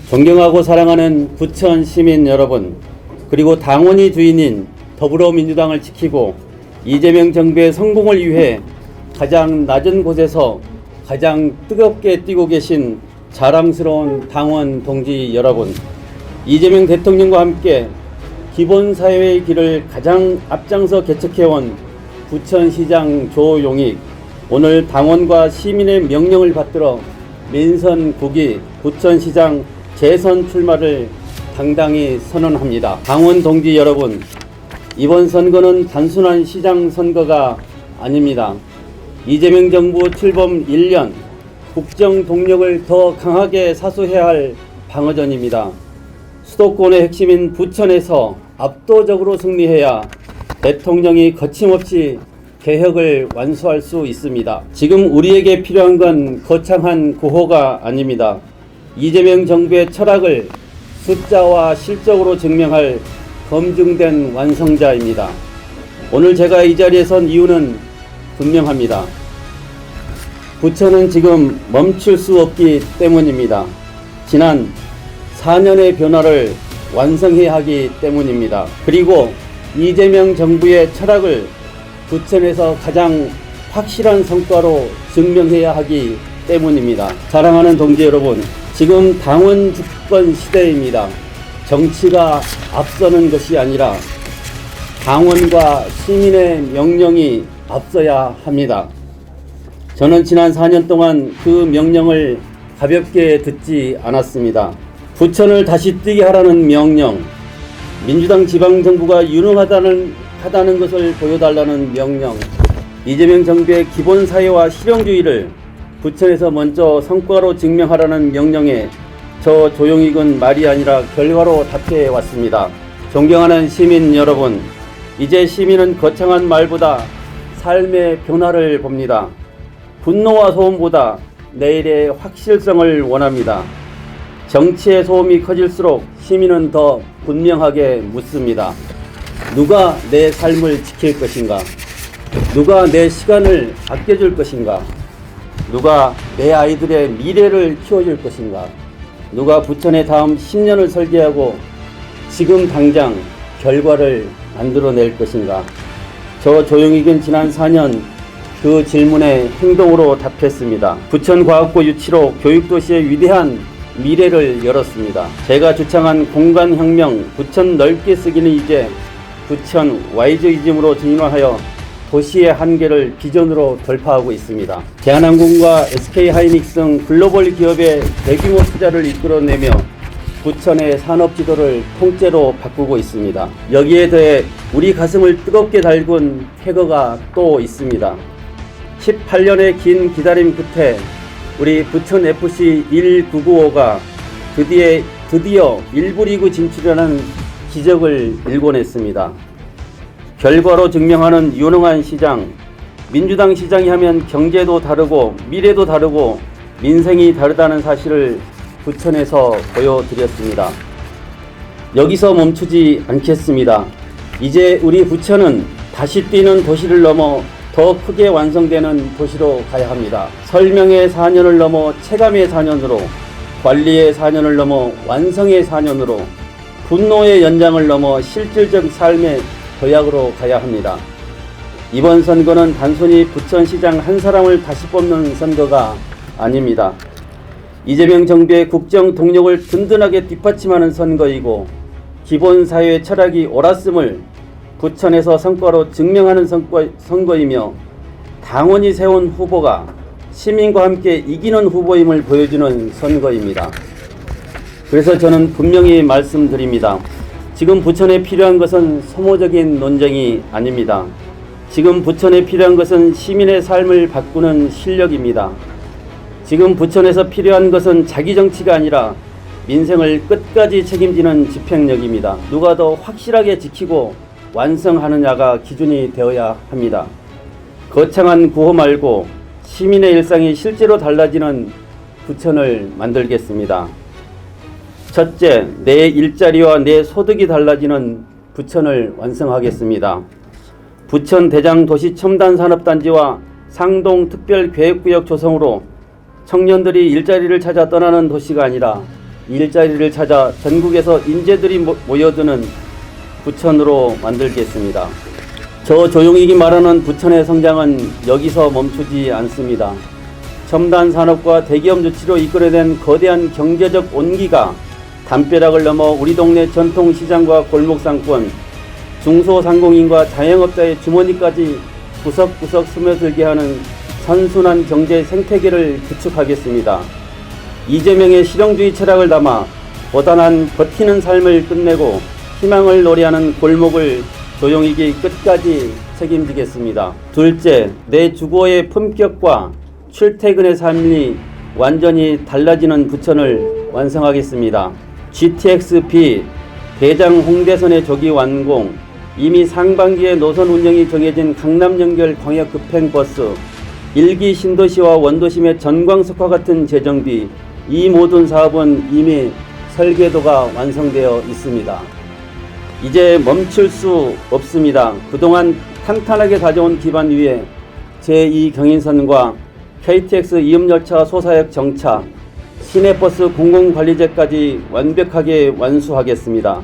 존경하고 사랑하는 부천 시민 여러분, 그리고 당원이 주인인 더불어민주당을 지키고 이재명 정부의 성공을 위해 가장 낮은 곳에서 가장 뜨겁게 뛰고 계신 자랑스러운 당원 동지 여러분, 이재명 대통령과 함께 기본사회의 길을 가장 앞장서 개척해온 부천시장 조용익, 오늘 당원과 시민의 명령을 받들어 민선 9기 부천시장 재선 출마를 당당히 선언합니다. 당원 동지 여러분, 이번 선거는 단순한 시장 선거가 아닙니다. 이재명 정부 출범 1년, 국정 동력을 더 강하게 사수해야 할 방어전입니다. 수도권의 핵심인 부천에서 압도적으로 승리해야 대통령이 거침없이 개혁을 완수할 수 있습니다. 지금 우리에게 필요한 건 거창한 구호가 아닙니다. 이재명 정부의 철학을 숫자와 실적으로 증명할 검증된 완성자입니다. 오늘 제가 이 자리에 선 이유는 분명합니다. 부천은 지금 멈출 수 없기 때문입니다. 지난 4년의 변화를 완성해야 하기 때문입니다. 그리고 이재명 정부의 철학을 부천에서 가장 확실한 성과로 증명해야 하기 때문입니다. 사랑하는 동지 여러분, 지금 당원 주권 시대입니다. 정치가 앞서는 것이 아니라 당원과 시민의 명령이 앞서야 합니다. 저는 지난 4년 동안 그 명령을 가볍게 듣지 않았습니다. 부천을 다시 뛰게 하라는 명령, 민주당 지방정부가 유능하다는 것을 보여달라는 명령, 이재명 정부의 기본사회와 실용주의를 부천에서 먼저 성과로 증명하라는 명령에 저 조용익은 말이 아니라 결과로 답해 왔습니다. 존경하는 시민 여러분, 이제 시민은 거창한 말보다 삶의 변화를 봅니다. 분노와 소음보다 내일의 확실성을 원합니다. 정치의 소음이 커질수록 시민은 더 분명하게 묻습니다. 누가 내 삶을 지킬 것인가? 누가 내 시간을 아껴줄 것인가? 누가 내 아이들의 미래를 키워줄 것인가? 누가 부천의 다음 10년을 설계하고 지금 당장 결과를 만들어낼 것인가? 저 조용익은 지난 4년 그 질문에 행동으로 답했습니다. 부천과학고 유치로 교육도시의 위대한 미래를 열었습니다. 제가 주창한 공간혁명, 부천 넓게 쓰기는 이제 부천 와이저이즘으로 진화하여 도시의 한계를 비전으로 돌파하고 있습니다. 대한항공과 SK하이닉스 등 글로벌 기업의 대규모 투자를 이끌어내며 부천의 산업지도를 통째로 바꾸고 있습니다. 여기에 더해 우리 가슴을 뜨겁게 달군 쾌거가 또 있습니다. 18년의 긴 기다림 끝에 우리 부천FC 1995가 드디어 1부 리그 진출하는 기적을 일궈냈습니다. 결과로 증명하는 유능한 시장, 민주당 시장이 하면 경제도 다르고 미래도 다르고 민생이 다르다는 사실을 부천에서 보여드렸습니다. 여기서 멈추지 않겠습니다. 이제 우리 부천은 다시 뛰는 도시를 넘어 더 크게 완성되는 도시로 가야 합니다. 설명의 4년을 넘어 체감의 4년으로, 관리의 4년을 넘어 완성의 4년으로, 분노의 연장을 넘어 실질적 삶의 도약으로 가야 합니다. 이번 선거는 단순히 부천시장 한 사람을 다시 뽑는 선거가 아닙니다. 이재명 정부의 국정 동력을 든든하게 뒷받침하는 선거이고, 기본사회 철학이 옳았음을 부천에서 성과로 증명하는 선거이며, 당원이 세운 후보가 시민과 함께 이기는 후보임을 보여주는 선거입니다. 그래서 저는 분명히 말씀드립니다. 지금 부천에 필요한 것은 소모적인 논쟁이 아닙니다. 지금 부천에 필요한 것은 시민의 삶을 바꾸는 실력입니다. 지금 부천에서 필요한 것은 자기 정치가 아니라 민생을 끝까지 책임지는 집행력입니다. 누가 더 확실하게 지키고 완성하느냐가 기준이 되어야 합니다. 거창한 구호 말고 시민의 일상이 실제로 달라지는 부천을 만들겠습니다. 첫째, 내 일자리와 내 소득이 달라지는 부천을 완성하겠습니다. 부천 대장도시 첨단산업단지와 상동특별계획구역 조성으로 청년들이 일자리를 찾아 떠나는 도시가 아니라 일자리를 찾아 전국에서 인재들이 모여드는 부천으로 만들겠습니다. 저 조용익이 말하는 부천의 성장은 여기서 멈추지 않습니다. 첨단 산업과 대기업 유치로 이끌어낸 거대한 경제적 온기가 담벼락을 넘어 우리 동네 전통 시장과 골목 상권, 중소상공인과 자영업자의 주머니까지 구석구석 스며들게 하는 선순환 경제 생태계를 구축하겠습니다. 이재명의 실용주의 철학을 담아 고단한 버티는 삶을 끝내고 희망을 노래하는 골목을 조용익이 끝까지 책임지겠습니다. 둘째, 내 주거의 품격과 출퇴근의 삶이 완전히 달라지는 부천을 완성하겠습니다. GTX-B 대장 홍대선의 조기 완공, 이미 상반기에 노선 운영이 정해진 강남 연결 광역 급행버스, 1기 신도시와 원도심의 전광석화 같은 재정비, 이 모든 사업은 이미 설계도가 완성되어 있습니다. 이제 멈출 수 없습니다. 그동안 탄탄하게 다져온 기반 위에 제2경인선과 KTX 이음열차 소사역 정차, 시내버스 공공관리제까지 완벽하게 완수하겠습니다.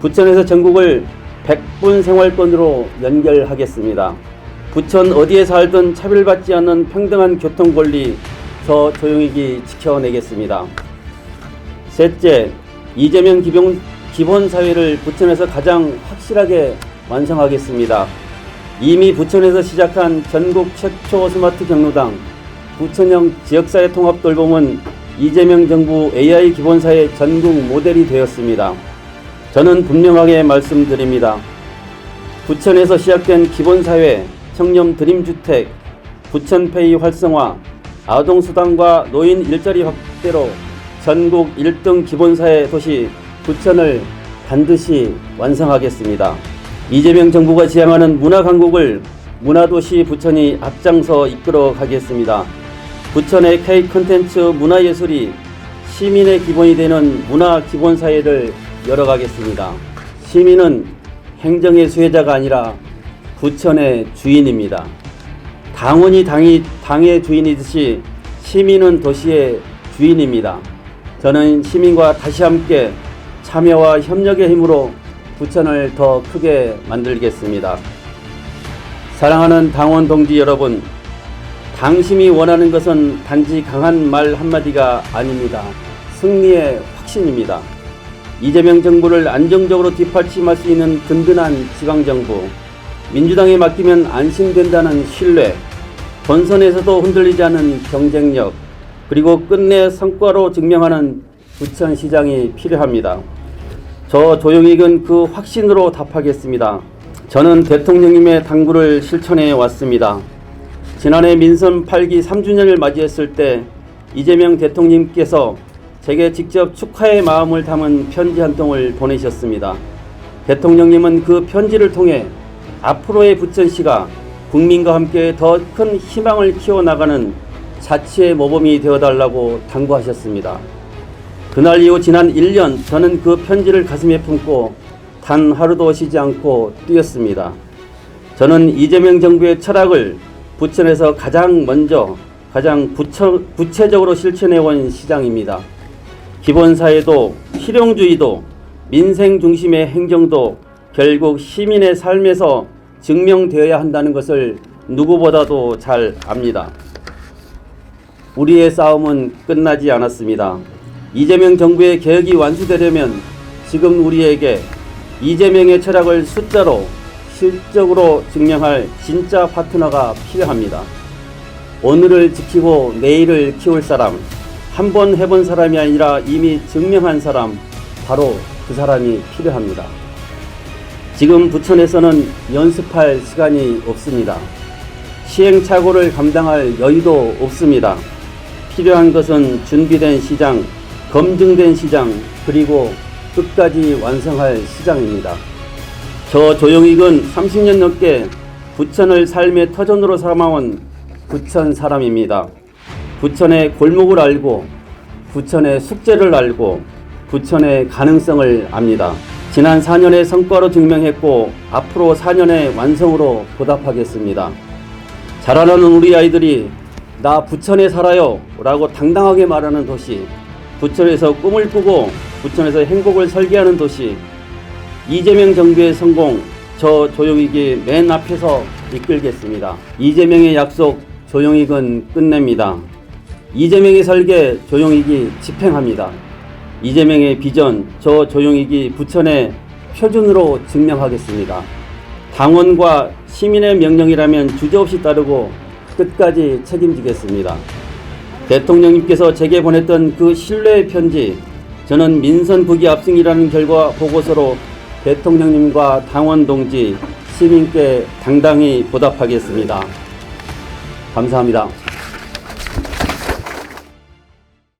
부천에서 전국을 100분 생활권으로 연결하겠습니다. 부천 어디에 살든 차별받지 않는 평등한 교통권리 저 조용익이 지켜내겠습니다. 셋째, 이재명 기본사회를 부천에서 가장 확실하게 완성하겠습니다. 이미 부천에서 시작한 전국 최초 스마트 경로당 부천형 지역사회 통합 돌봄은 이재명 정부 AI 기본사회 전국 모델이 되었습니다. 저는 분명하게 말씀드립니다. 부천에서 시작된 기본사회, 청년 드림주택, 부천페이 활성화, 아동수당과 노인 일자리 확대로 전국 1등 기본사회 도시 부천을 반드시 완성하겠습니다. 이재명 정부가 지향하는 문화강국을 문화도시 부천이 앞장서 이끌어 가겠습니다. 부천의 K-콘텐츠 문화예술이 시민의 기본이 되는 문화기본사회를 열어가겠습니다. 시민은 행정의 수혜자가 아니라 부천의 주인입니다. 당원이 당의 주인이듯이 시민은 도시의 주인입니다. 저는 시민과 다시 함께 참여와 협력의 힘으로 부천을 더 크게 만들겠습니다. 사랑하는 당원 동지 여러분, 당심이 원하는 것은 단지 강한 말 한마디가 아닙니다. 승리의 확신입니다. 이재명 정부를 안정적으로 뒷받침할 수 있는 든든한 지방정부, 민주당에 맡기면 안심된다는 신뢰, 본선에서도 흔들리지 않은 경쟁력, 그리고 끝내 성과로 증명하는 부천시장이 필요합니다. 저 조용익은 그 확신으로 답하겠습니다. 저는 대통령님의 당부를 실천해 왔습니다. 지난해 민선 8기 3주년을 맞이했을 때 이재명 대통령님께서 제게 직접 축하의 마음을 담은 편지 한 통을 보내셨습니다. 대통령님은 그 편지를 통해 앞으로의 부천시가 국민과 함께 더 큰 희망을 키워나가는 자치의 모범이 되어달라고 당부하셨습니다. 그날 이후 지난 1년 저는 그 편지를 가슴에 품고 단 하루도 쉬지 않고 뛰었습니다. 저는 이재명 정부의 철학을 부천에서 가장 먼저 가장 구체적으로 실천해온 시장입니다. 기본사회도 실용주의도 민생 중심의 행정도 결국 시민의 삶에서 증명되어야 한다는 것을 누구보다도 잘 압니다. 우리의 싸움은 끝나지 않았습니다. 이재명 정부의 개혁이 완수되려면 지금 우리에게 이재명의 철학을 숫자로 실적으로 증명할 진짜 파트너가 필요합니다. 오늘을 지키고 내일을 키울 사람, 한 번 해본 사람이 아니라 이미 증명한 사람, 바로 그 사람이 필요합니다. 지금 부천에서는 연습할 시간이 없습니다. 시행착오를 감당할 여유도 없습니다. 필요한 것은 준비된 시장, 검증된 시장, 그리고 끝까지 완성할 시장입니다. 저 조용익은 30년 넘게 부천을 삶의 터전으로 삼아온 부천 사람입니다. 부천의 골목을 알고, 부천의 숙제를 알고, 부천의 가능성을 압니다. 지난 4년의 성과로 증명했고 앞으로 4년의 완성으로 보답하겠습니다. 자라나는 우리 아이들이 나 부천에 살아요 라고 당당하게 말하는 도시, 부천에서 꿈을 꾸고 부천에서 행복을 설계하는 도시, 이재명 정부의 성공, 저 조용익이 맨 앞에서 이끌겠습니다. 이재명의 약속, 조용익은 끝냅니다. 이재명의 설계, 조용익이 집행합니다. 이재명의 비전, 저 조용익이 부천의 표준으로 증명하겠습니다. 당원과 시민의 명령이라면 주저없이 따르고 끝까지 책임지겠습니다. 대통령님께서 제게 보냈던 그 신뢰의 편지, 저는 민선 부기 압승이라는 결과 보고서로 대통령님과 당원 동지, 시민께 당당히 보답하겠습니다. 감사합니다.